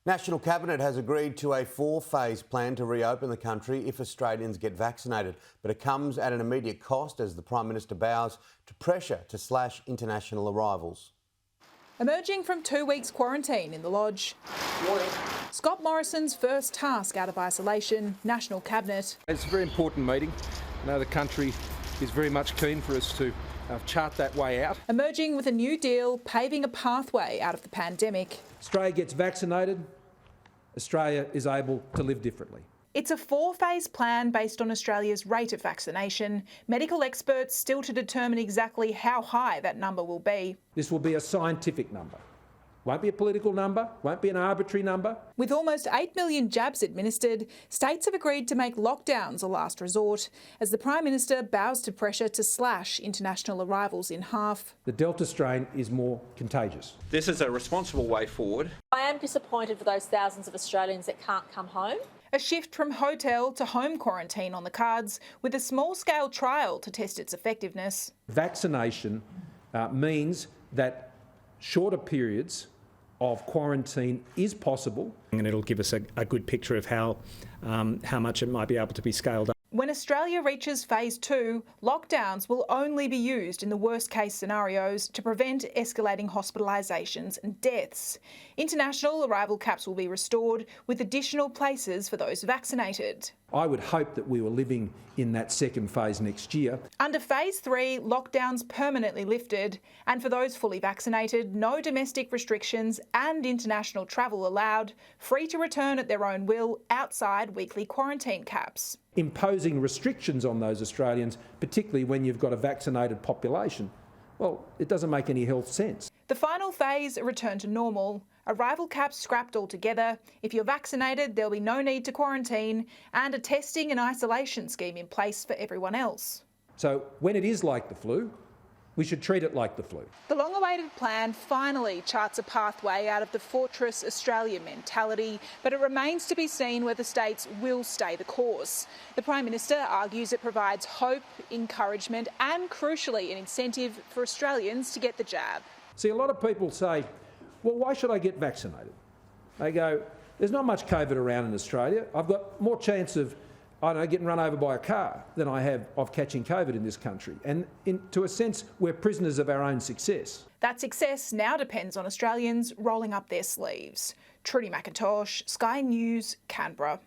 National Cabinet has agreed to a 4-phase plan to reopen the country if Australians get vaccinated, but it comes at an immediate cost as the Prime Minister bows to pressure to slash international arrivals. Emerging from 2 weeks quarantine in the Lodge. Morning. Scott Morrison's first task out of isolation, National Cabinet. It's a very important meeting. I know the country is very much keen for us to chart that way out. Emerging with a new deal, paving a pathway out of the pandemic. Australia gets vaccinated, Australia is able to live differently. It's a 4-phase plan based on Australia's rate of vaccination. Medical experts still to determine exactly how high that number will be. This will be a scientific number. Won't be a political number, won't be an arbitrary number. With almost 8 million jabs administered, states have agreed to make lockdowns a last resort as the Prime Minister bows to pressure to slash international arrivals in half. The Delta strain is more contagious. This is a responsible way forward. I am disappointed for those thousands of Australians that can't come home. A shift from hotel to home quarantine on the cards with a small-scale trial to test its effectiveness. Vaccination means that shorter periods of quarantine is possible. And it'll give us a good picture of how much it might be able to be scaled up. When Australia reaches phase 2, lockdowns will only be used in the worst-case scenarios to prevent escalating hospitalisations and deaths. International arrival caps will be restored with additional places for those vaccinated. I would hope that we were living in that second phase next year. Under phase 3, lockdowns permanently lifted, and for those fully vaccinated, no domestic restrictions and international travel allowed, free to return at their own will outside weekly quarantine caps. Imposing restrictions on those Australians, particularly when you've got a vaccinated population, well, it doesn't make any health sense. The final phase, a return to normal. Arrival caps scrapped altogether. If you're vaccinated, there'll be no need to quarantine, and a testing and isolation scheme in place for everyone else. So when it is like the flu, we should treat it like the flu. The long-awaited plan finally charts a pathway out of the Fortress Australia mentality, but it remains to be seen whether states will stay the course. The Prime Minister argues it provides hope, encouragement and, crucially, an incentive for Australians to get the jab. See, a lot of people say, well, why should I get vaccinated? They go, there's not much COVID around in Australia. I've got more chance of, I don't know, getting run over by a car than I have of catching COVID in this country. And to a sense, we're prisoners of our own success. That success now depends on Australians rolling up their sleeves. Trudy McIntosh, Sky News, Canberra.